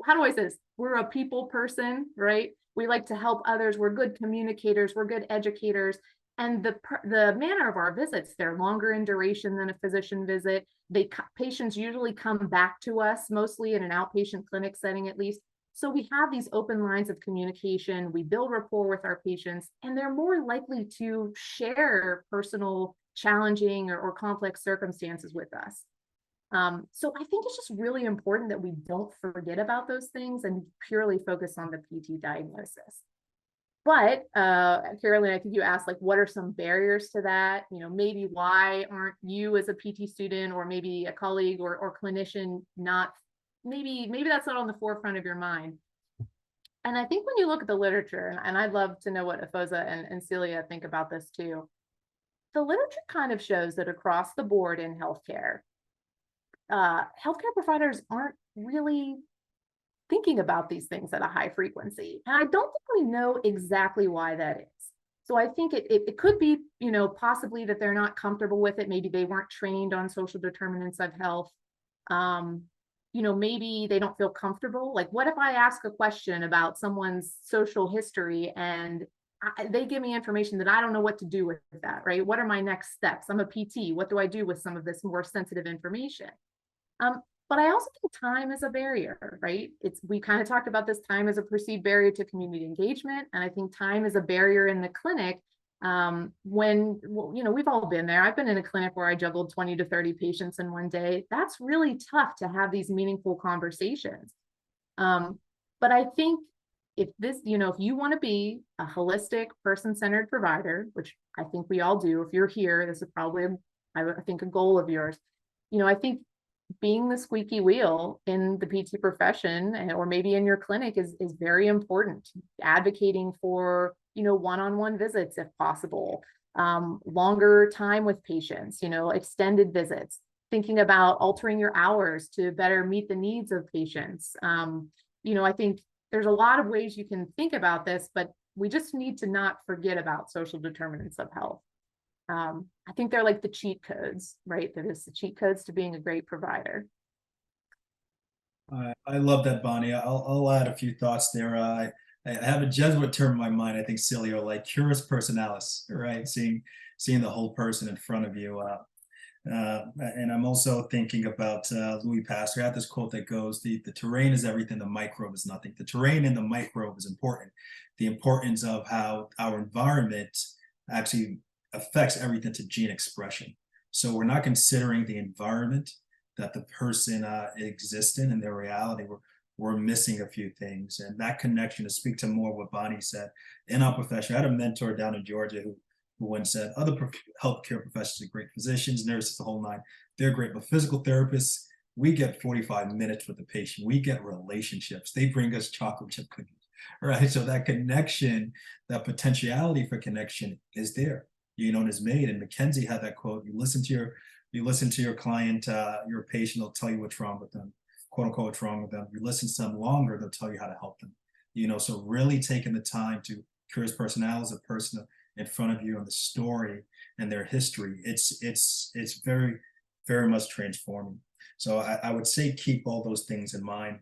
how do I say this? We're a people person, right? We like to help others. We're good communicators. We're good educators. And the manner of our visits, they're longer in duration than a physician visit. Patients usually come back to us, mostly in an outpatient clinic setting at least. So we have these open lines of communication. We build rapport with our patients, and they're more likely to share personal challenging or complex circumstances with us. So I think it's just really important that we don't forget about those things and purely focus on the PT diagnosis. But Carolyn, I think you asked, like, what are some barriers to that? You know, maybe why aren't you as a PT student, or maybe a colleague or clinician, not, maybe that's not on the forefront of your mind. And I think when you look at the literature, and I'd love to know what Efosa and Celia think about this too, the literature kind of shows that across the board in healthcare, healthcare providers aren't really thinking about these things at a high frequency. And I don't think we know exactly why that is. So I think it could be, you know, possibly that they're not comfortable with it. Maybe they weren't trained on social determinants of health. You know, maybe they don't feel comfortable. Like, what if I ask a question about someone's social history and they give me information that I don't know what to do with that, right? What are my next steps? I'm a PT. What do I do with some of this more sensitive information? But I also think time is a barrier, right? We kind of talked about this, time as a perceived barrier to community engagement. And I think time is a barrier in the clinic when, you know, we've all been there. I've been in a clinic where I juggled 20 to 30 patients in one day. That's really tough to have these meaningful conversations. But I think if this, you know, if you want to be a holistic, person-centered provider, which I think we all do, if you're here, this is probably, I think, a goal of yours. You know, I think being the squeaky wheel in the PT profession, or maybe in your clinic, is very important. Advocating for, you know, one-on-one visits if possible, longer time with patients, you know, extended visits, thinking about altering your hours to better meet the needs of patients. You know, I think there's a lot of ways you can think about this, but we just need to not forget about social determinants of health. I think they're like the cheat codes, right? They're just the cheat codes to being a great provider. I love that, Bonnie. I'll add a few thoughts there. I have a Jesuit term in my mind. I think Celia, like curus personalis, right? Seeing the whole person in front of you. And I'm also thinking about Louis Pasteur. I have this quote that goes, the terrain is everything, the microbe is nothing. The terrain and the microbe is important. The importance of how our environment actually affects everything to gene expression. So we're not considering the environment that the person exists in and their reality. We're missing a few things. And that connection, to speak to more what Bonnie said, in our profession, I had a mentor down in Georgia who once said, other healthcare professionals are great, physicians, nurses, the whole nine, they're great, but physical therapists, we get 45 minutes with the patient. We get relationships. They bring us chocolate chip cookies, right? So that connection, that potentiality for connection is there. You know, and is made. And McKenzie had that quote: you listen to your client, your patient, they'll tell you what's wrong with them, quote unquote, what's wrong with them. You listen to them longer, they'll tell you how to help them. You know, so really taking the time to curious personality as a person in front of you and the story and their history, it's very, very much transforming. So I would say keep all those things in mind.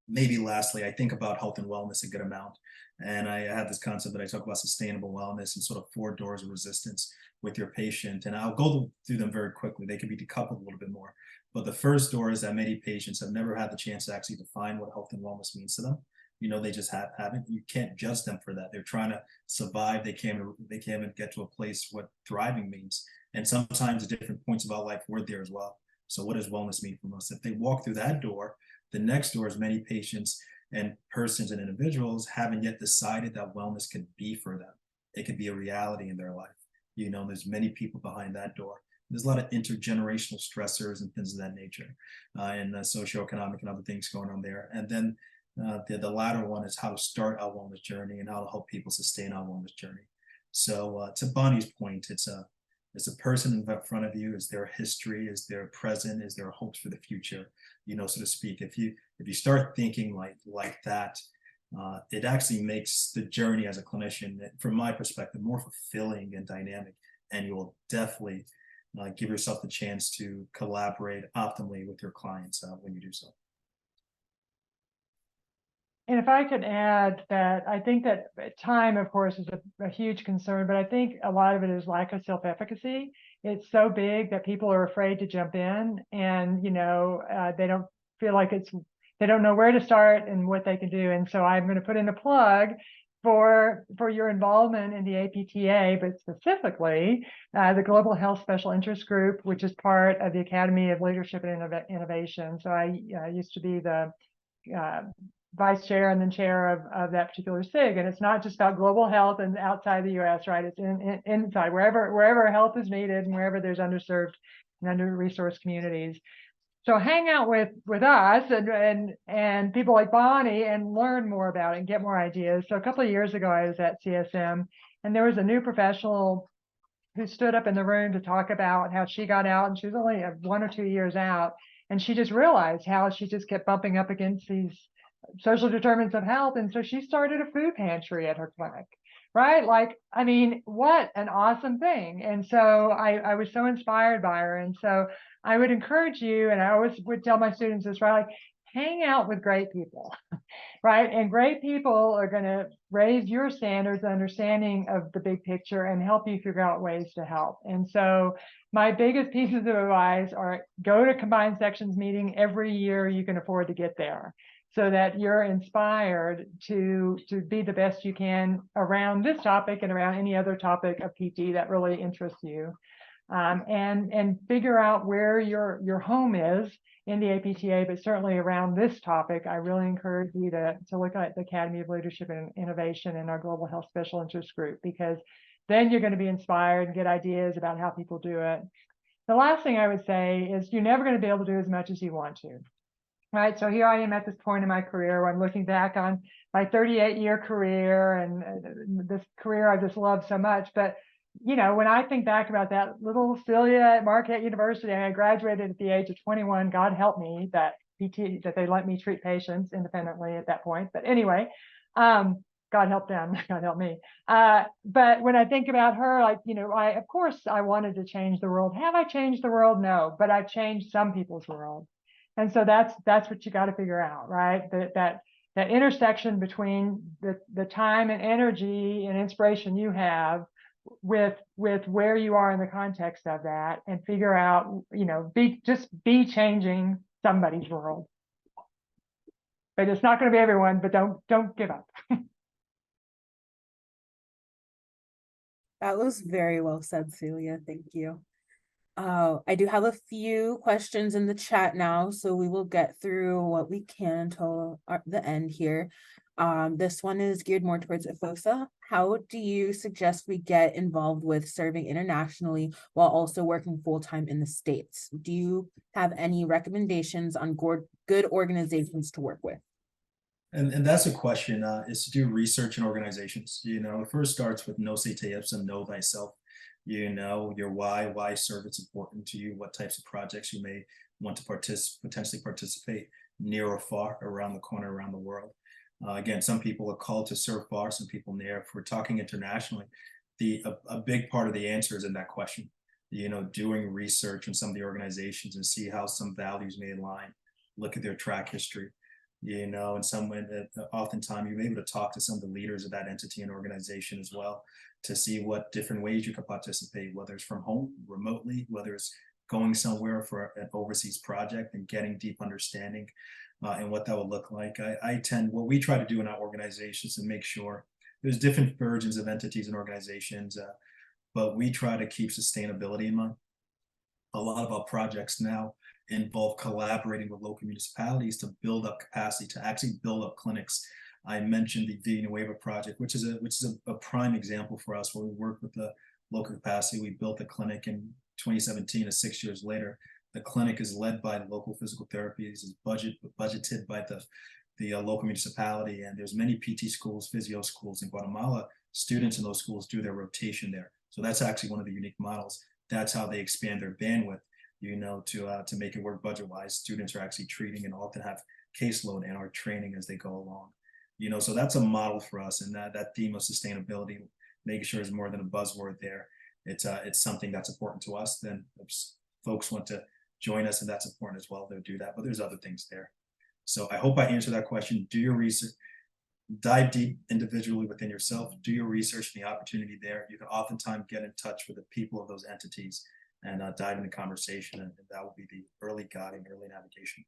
Maybe lastly, I think about health and wellness a good amount. And I have this concept that I talk about sustainable wellness and sort of 4 doors of resistance with your patient. And I'll go through them very quickly. They can be decoupled a little bit more. But the first door is that many patients have never had the chance to actually define what health and wellness means to them. You know, they just haven't. You can't judge them for that. They're trying to survive. They can't even get to a place what thriving means. And sometimes at different points of our life, we're there as well. So what does wellness mean for us? If they walk through that door, the next door is many patients and persons and individuals haven't yet decided that wellness could be for them. It could be a reality in their life. You know, there's many people behind that door. There's a lot of intergenerational stressors and things of that nature, and socioeconomic and other things going on there. And then the latter one is how to start our wellness journey and how to help people sustain our wellness journey. So to Bonnie's point, it's a person in front of you, is their history, is their present, is their hopes for the future, you know, so to speak. If you start thinking like that, it actually makes the journey as a clinician, from my perspective, more fulfilling and dynamic. And you will definitely give yourself the chance to collaborate optimally with your clients when you do so. And if I could add that, I think that time, of course, is a huge concern, but I think a lot of it is lack of self-efficacy. It's so big that people are afraid to jump in, and, you know, they don't feel like they don't know where to start and what they can do. And so I'm going to put in a plug. for your involvement in the APTA, but specifically the Global Health Special Interest Group, which is part of the Academy of Leadership and Innovation. So I used to be the vice chair and then chair of that particular SIG. And it's not just about global health and outside the US, right? It's inside, wherever health is needed and wherever there's underserved and under-resourced communities. So hang out with us and people like Bonnie and learn more about it and get more ideas. So a couple of years ago, I was at CSM and there was a new professional who stood up in the room to talk about how she got out, and she was only 1 or 2 years out. And she just realized how she just kept bumping up against these social determinants of health. And so she started a food pantry at her clinic, right? Like, I mean, what an awesome thing. And so I was so inspired by her. And so I would encourage you, and I always would tell my students this, right? Like, hang out with great people, right? And great people are going to raise your standards, understanding of the big picture, and help you figure out ways to help. And so my biggest pieces of advice are go to combined sections meeting every year you can afford to get there, so that you're inspired to be the best you can around this topic and around any other topic of PT that really interests you. And figure out where your home is in the APTA, but certainly around this topic, I really encourage you to look at the Academy of Leadership and Innovation in our Global Health Special Interest Group, because then you're going to be inspired and get ideas about how people do it. The last thing I would say is you're never going to be able to do as much as you want to. Right. So here I am at this point in my career where I'm looking back on my 38-year career and this career I just love so much. But, you know, when I think back about that little Celia at Marquette University, I graduated at the age of 21. God help me that that they let me treat patients independently at that point. But anyway, God help them, God help me. But when I think about her, like, you know, of course I wanted to change the world. Have I changed the world? No, but I've changed some people's world. And so that's what you got to figure out, right? That intersection between the time and energy and inspiration you have with where you are in the context of that, and figure out, you know, be changing somebody's world. But it's not going to be everyone, but don't give up. That was very well said, Celia. Thank you. I do have a few questions in the chat now, so we will get through what we can until the end here. This one is geared more towards Efosa. How do you suggest we get involved with serving internationally while also working full-time in the States? Do you have any recommendations on good organizations to work with? And that's a question, is to do research in organizations. You know, it first starts with know te ipsum, know thyself. You know your why service important to you, what types of projects you may want to potentially participate near or far, around the corner, around the world. Again, some people are called to serve far, some people near. If we're talking internationally, a big part of the answer is in that question. You know, doing research in some of the organizations and see how some values may align, look at their track history. You know, in some way that oftentimes you're able to talk to some of the leaders of that entity and organization as well, to see what different ways you could participate, whether it's from home, remotely, whether it's going somewhere for an overseas project and getting deep understanding and what that would look like. What we try to do in our organizations to make sure there's different versions of entities and organizations, but we try to keep sustainability in mind. A lot of our projects now involve collaborating with local municipalities to build up capacity, to actually build up clinics. I mentioned the Villanueva project, which is a prime example for us, where we work with the local capacity. We built a clinic in 2017, and 6 years later, the clinic is led by the local physical therapies, is budgeted by the local municipality, and there's many PT schools, physio schools in Guatemala. Students in those schools do their rotation there. So that's actually one of the unique models. That's how they expand their bandwidth, you know, to make it work budget-wise. Students are actually treating and often have caseload and are training as they go along. You know, so that's a model for us, and that theme of sustainability, making sure is more than a buzzword there. It's something that's important to us. Then if folks want to join us and that's important as well, they'll do that. But there's other things there. So I hope I answered that question. Do your research, dive deep individually within yourself, do your research and the opportunity there. You can oftentimes get in touch with the people of those entities and dive into conversation, and that will be the early guiding, early navigation.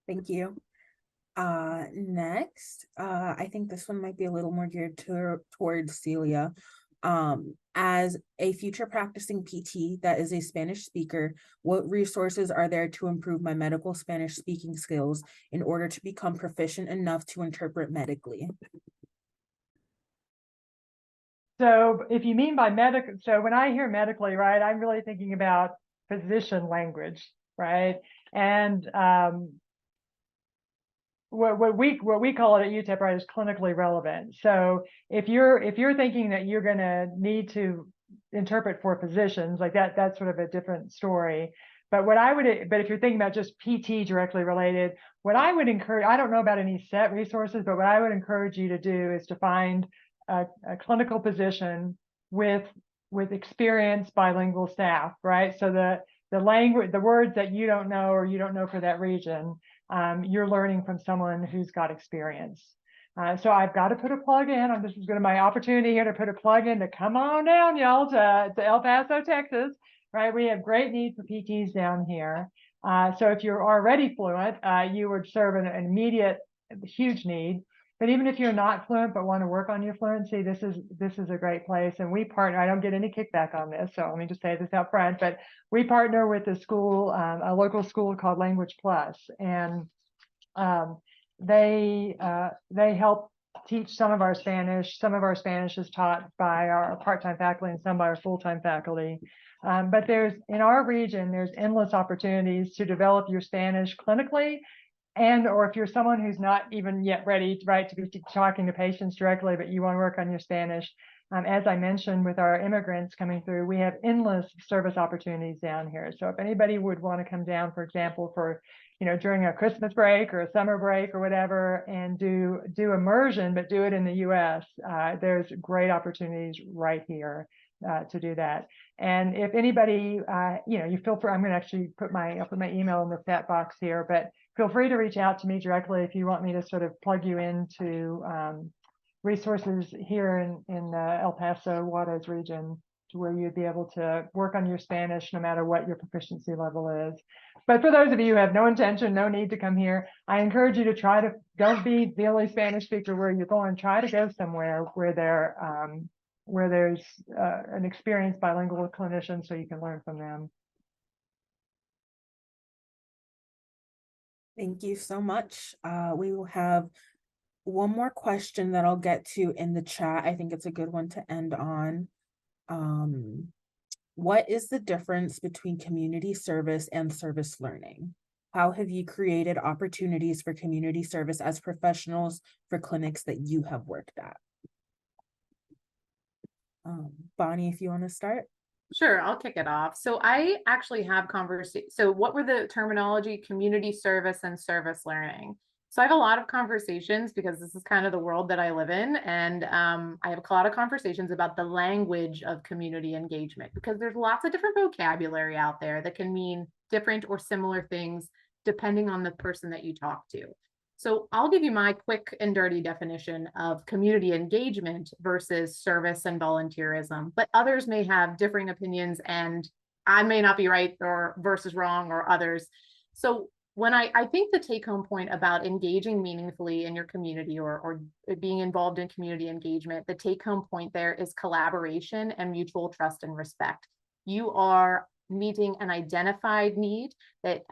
Thank you. Next, I think this one might be a little more geared towards Celia. As a future practicing PT that is a Spanish speaker, what resources are there to improve my medical Spanish speaking skills in order to become proficient enough to interpret medically? So if you mean by medical, so when I hear medically, right, I'm really thinking about physician language, right? And what we call it at UTEP, right, is clinically relevant. So if you're thinking that you're going to need to interpret for physicians, like that's sort of a different story. But if you're thinking about just PT directly related, what I would encourage, I don't know about any set resources, but what I would encourage you to do is to find a clinical position with experienced bilingual staff, right? So the language, the words that you don't know or you don't know for that region, you're learning from someone who's got experience. So I've got to put a plug in. This is going to be my opportunity here to put a plug in to come on down, y'all, to El Paso, Texas. Right, we have great need for PTs down here. So if you're already fluent, you would serve an immediate, huge need. But even if you're not fluent but want to work on your fluency, this is a great place. And we partner. I don't get any kickback on this, so let me just say this out front. But we partner with a school, a local school called Language Plus, and they help teach some of our Spanish. Some of our Spanish is taught by our part-time faculty and some by our full-time faculty. But in our region, there's endless opportunities to develop your Spanish clinically, or if you're someone who's not even yet ready, right, to be talking to patients directly, but you want to work on your Spanish. As I mentioned, with our immigrants coming through, we have endless service opportunities down here. So if anybody would want to come down, for example, during a Christmas break or a summer break or whatever, and do immersion, but do it in the U.S., there's great opportunities right here to do that. And if anybody, you feel free, I'm going to actually I'll put my email in the chat box here, but feel free to reach out to me directly if you want me to sort of plug you into resources here in the El Paso, Juarez region, to where you'd be able to work on your Spanish no matter what your proficiency level is. But for those of you who have no intention, no need to come here, I encourage you to don't be the only Spanish speaker where you're going. Try to go somewhere where there's an experienced bilingual clinician so you can learn from them. Thank you so much. We will have one more question that I'll get to in the chat. I think it's a good one to end on. What is the difference between community service and service learning? How have you created opportunities for community service as professionals for clinics that you have worked at? Bonnie, if you want to start. Sure, I'll kick it off. So I actually have So what were the terminology? Community service and service learning. So I have a lot of conversations because this is kind of the world that I live in. And I have a lot of conversations about the language of community engagement, because there's lots of different vocabulary out there that can mean different or similar things depending on the person that you talk to. So I'll give you my quick and dirty definition of community engagement versus service and volunteerism, but others may have differing opinions and I may not be right or versus wrong or others. So when I think the take home point about engaging meaningfully in your community or being involved in community engagement, the take home point there is collaboration and mutual trust and respect. You are meeting an identified need that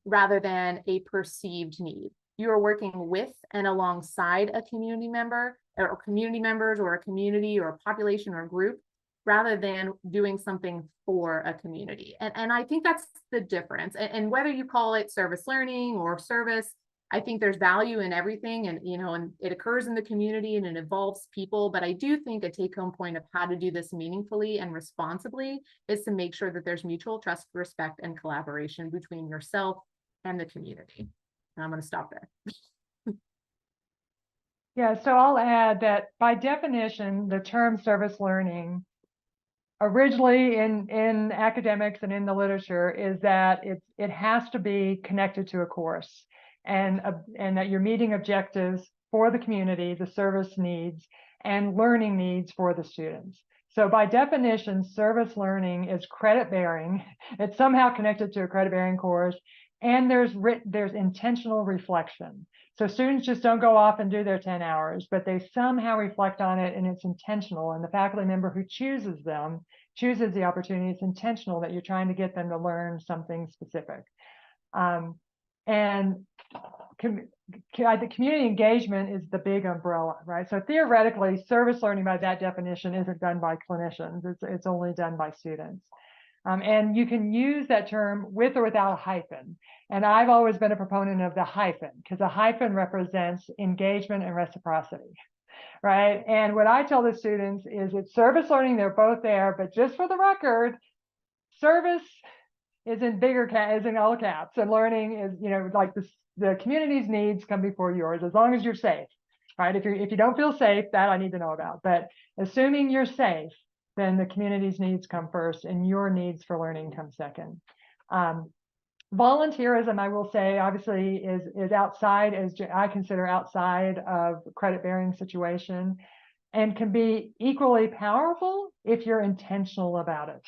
rather than a perceived need. You are working with and alongside a community member or community members or a community or a population or a group, rather than doing something for a community. And I think that's the difference. And whether you call it service learning or service, I think there's value in everything, and and it occurs in the community and it involves people. But I do think a take-home point of how to do this meaningfully and responsibly is to make sure that there's mutual trust, respect, and collaboration between yourself and the community. And I'm going to stop there. Yeah, so I'll add that by definition, the term service learning originally in academics and in the literature is that it has to be connected to a course, and that you're meeting objectives for the community, the service needs, and learning needs for the students. So by definition, service learning is credit bearing. It's somehow connected to a credit bearing course, And there's intentional reflection. So students just don't go off and do their 10 hours, but they somehow reflect on it, and it's intentional. And the faculty member who chooses the opportunity. It's intentional that you're trying to get them to learn something specific. And the community engagement is the big umbrella, right? So theoretically, service learning by that definition isn't done by clinicians. It's only done by students. And you can use that term with or without a hyphen. And I've always been a proponent of the hyphen, because a hyphen represents engagement and reciprocity, right? And what I tell the students is it's service learning, they're both there, but just for the record, service is in all caps, and learning is, like the community's needs come before yours, as long as you're safe, right? If you don't feel safe, that I need to know about. But assuming you're safe, then the community's needs come first, and your needs for learning come second. Volunteerism, I will say, obviously is outside, as I consider outside of credit-bearing situation, and can be equally powerful if you're intentional about it.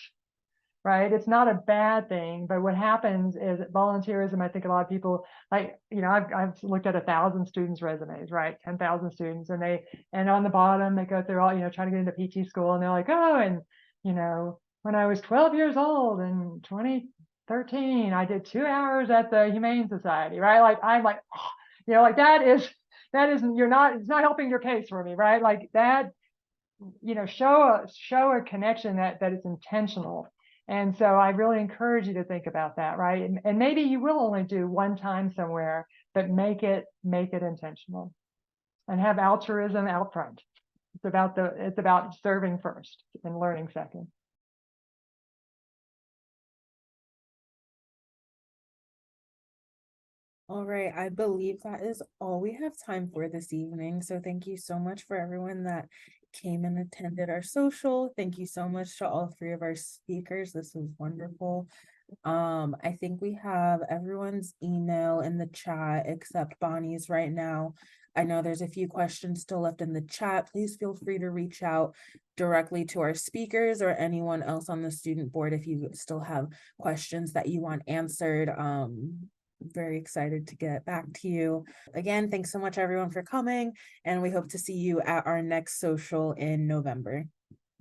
Right? It's not a bad thing, but what happens is volunteerism, I think a lot of people, like, I've looked at 1,000 students' resumes, right? 10,000 students, and on the bottom, they go through all, trying to get into PT school, and they're like, oh, and, when I was 12 years old in 2013, I did 2 hours at the Humane Society, right? Like, I'm like, oh, like it's not helping your case for me, right? Like that, show a connection that is intentional. And so I really encourage you to think about that, right? And maybe you will only do one time somewhere, but make it intentional, and have altruism out front. It's about serving first and learning second. All right, I believe that is all we have time for this evening. So thank you so much for everyone that came and attended our social. Thank you so much to all 3 of our speakers. This was wonderful. I think we have everyone's email in the chat except Bonnie's right now. I know there's a few questions still left in the chat. Please feel free to reach out directly to our speakers or anyone else on the student board if you still have questions that you want answered. Very excited to get back to you. Again, thanks so much everyone for coming, and we hope to see you at our next social in November.